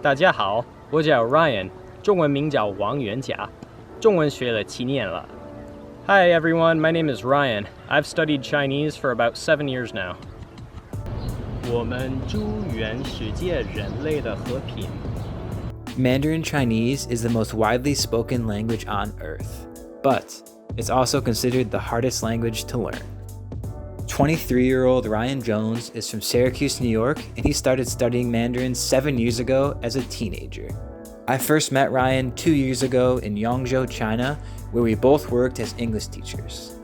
大家好，我叫 Ryan， 中文名叫王元甲，中文学了7年了。Hi everyone, my name is Ryan. I've studied Chinese for about 7 years now. 我们祝愿世界人类的和平。 Mandarin Chinese is the most widely spoken language on Earth, but it's also considered the hardest language to learn. 23-year-old Ryan Jones is from Syracuse, New York, and he started studying Mandarin 7 years ago as a teenager. I first met Ryan 2 years ago in Yangzhou, China, where we both worked as English teachers.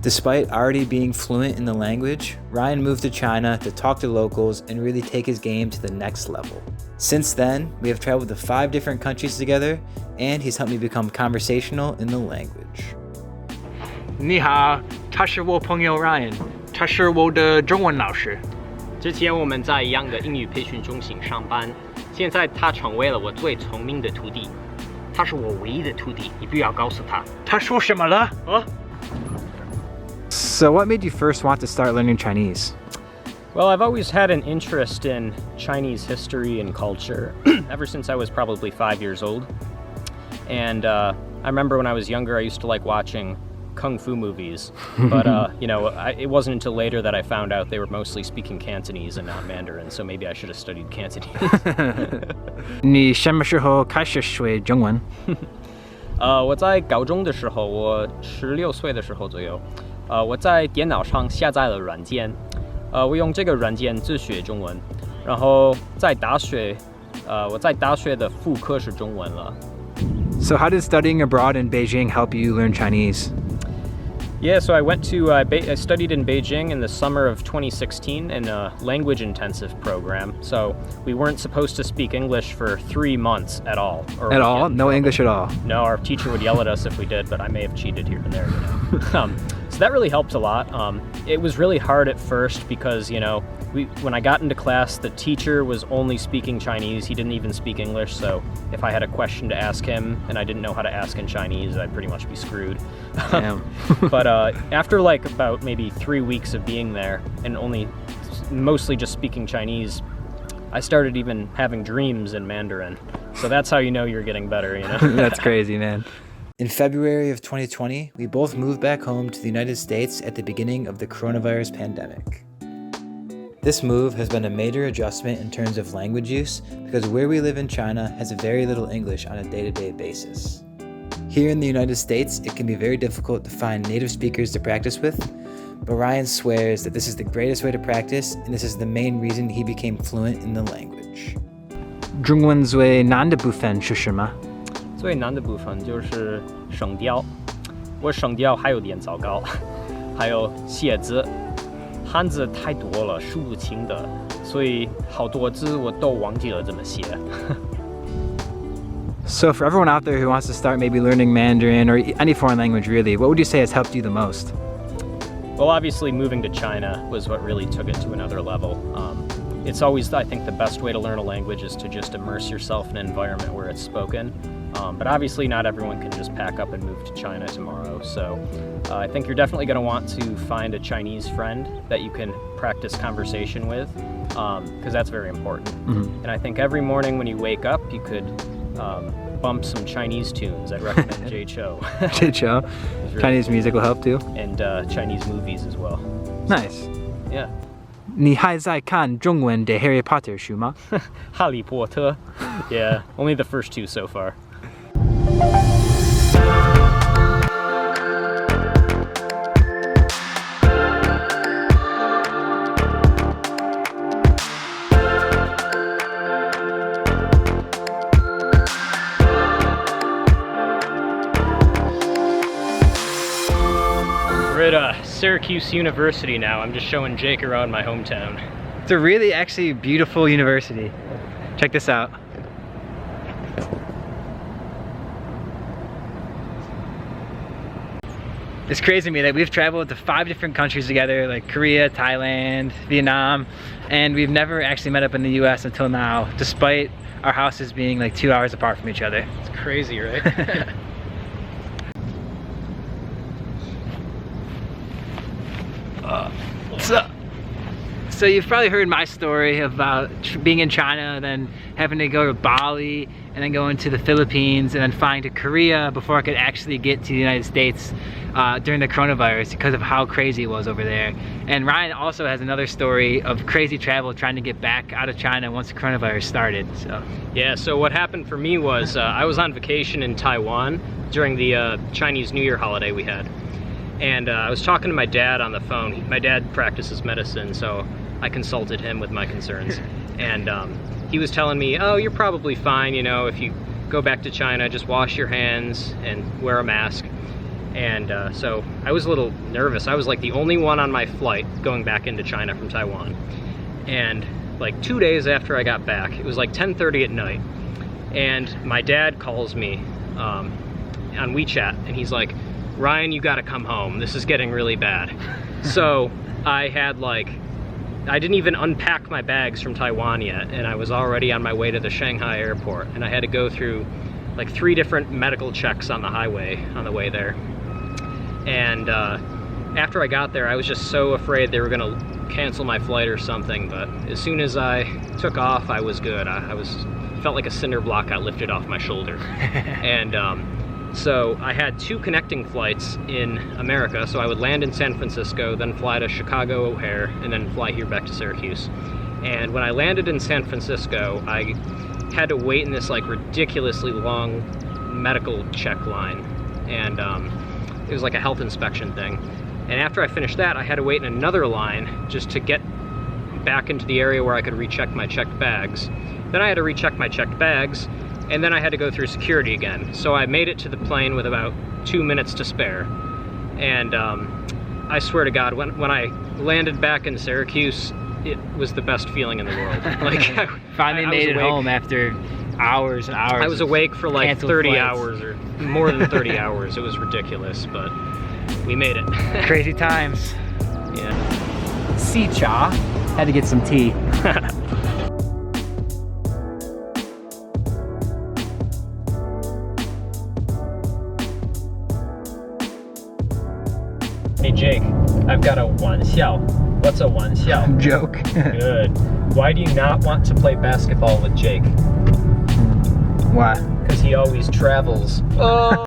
Despite already being fluent in the language, Ryan moved to China to talk to locals and really take his game to the next level. Since then, we have traveled to 5 different countries together, and he's helped me become conversational in the language. 你好，他是我朋友 Ryan， 他是我的中文老师。之前我们在一样的英语培训中心上班，现在他成为了我最聪明的徒弟。他是我唯一的徒弟，你不要告诉他。他说什么了？啊？ So what made you first want to start learning Chinese? Well, I've always had an interest in Chinese history and culture ever since I was probably 5 years old. And I remember when I was younger, I used to like watching kung fu movies. But, it wasn't until later that I found out they were mostly speaking Cantonese and not Mandarin, so maybe I should have studied Cantonese. 你什么时候开始学中文？我在高中的时候，我16岁的时候左右，我在电脑上下载了软件，我用这个软件自学中文，然后在大学，我在大学的副科是中文了。So how did studying abroad in Beijing help you learn Chinese? Yeah, so I studied in Beijing in the summer of 2016 in a language intensive program. So we weren't supposed to speak English for 3 months at all. At all? No English at all? No, our teacher would yell at us if we did, but I may have cheated here and there. So that really helped a lot. It was really hard at first because, when I got into class, the teacher was only speaking Chinese. He didn't even speak English. So if I had a question to ask him and I didn't know how to ask in Chinese, I'd pretty much be screwed. Damn. But after about maybe 3 weeks of being there and mostly just speaking Chinese, I started even having dreams in Mandarin. So that's how you know you're getting better, That's crazy, man. In February of 2020, we both moved back home to the United States at the beginning of the coronavirus pandemic. This move has been a major adjustment in terms of language use because where we live in China has very little English on a day-to-day basis. Here in the United States, it can be very difficult to find native speakers to practice with, but Ryan swears that this is the greatest way to practice, and this is the main reason he became fluent in the language. 中文最难的部分是什么？最难的部分就是声调，我声调还有点糟糕，还有写字，汉字太多了，数不清的，所以好多字我都忘记了怎么写。So for everyone out there who wants to start maybe learning Mandarin or any foreign language really, what would you say has helped you the most? Well, obviously moving to China was what really took it to another level. It's always, I think, the best way to learn a language is to just immerse yourself in an environment where it's spoken. But obviously not everyone can just pack up and move to China tomorrow. So I think you're definitely going to want to find a Chinese friend that you can practice conversation with, because that's very important. Mm-hmm. And I think every morning when you wake up, you could bump some Chinese tunes. I'd recommend Jay Cho. Jay Cho? Really Chinese music will help too? And Chinese movies as well. Nice. Yeah. 你还在看中文的 Harry Potter 书吗？哈利波特 Yeah, only the first 2 so far. We're at Syracuse University now. I'm just showing Jake around my hometown. It's a really actually beautiful university. Check this out. It's crazy to me that we've traveled to 5 different countries together, like Korea, Thailand, Vietnam, and we've never actually met up in the US until now, despite our houses being like 2 hours apart from each other. It's crazy, right? So you've probably heard my story about being in China and then having to go to Bali and then going to the Philippines and then flying to Korea before I could actually get to the United States during the coronavirus because of how crazy it was over there. And Ryan also has another story of crazy travel trying to get back out of China once the coronavirus started. So yeah, so what happened for me was I was on vacation in Taiwan during the Chinese New Year holiday we had. And I was talking to my dad on the phone. My dad practices medicine, so I consulted him with my concerns. And he was telling me, oh, you're probably fine, you know, if you go back to China, just wash your hands and wear a mask. And so I was a little nervous. I was like the only one on my flight going back into China from Taiwan. And like 2 days after I got back, it was like 10:30 at night, and my dad calls me on WeChat, and he's like, Ryan, you gotta come home. This is getting really bad. So I didn't even unpack my bags from Taiwan yet, and I was already on my way to the Shanghai airport, and I had to go through like 3 different medical checks on the highway on the way there. And after I got there, I was just so afraid they were gonna cancel my flight or something, but as soon as I took off, I was good. I felt like a cinder block got lifted off my shoulder. And so I had 2 connecting flights in America, so I would land in San Francisco, then fly to Chicago O'Hare, and then fly here back to Syracuse. And when I landed in San Francisco, I had to wait in this like ridiculously long medical check line, and it was like a health inspection thing. And after I finished that, I had to wait in another line just to get back into the area where I could recheck my checked bags. Then I had to recheck my checked bags, and then I had to go through security again. So I made it to the plane with about 2 minutes to spare. And I swear to God, when I landed back in Syracuse, it was the best feeling in the world. Like finally made it home after hours and hours. I was awake for like 30 flights. hours or more than 30 hours. It was ridiculous, but we made it. Crazy times. Yeah. Si cha. Had to get some tea. Hey Jake, I've got a 玩笑. What's a 玩笑? Joke. Good. Why do you not want to play basketball with Jake? Why? Because he always travels. Oh!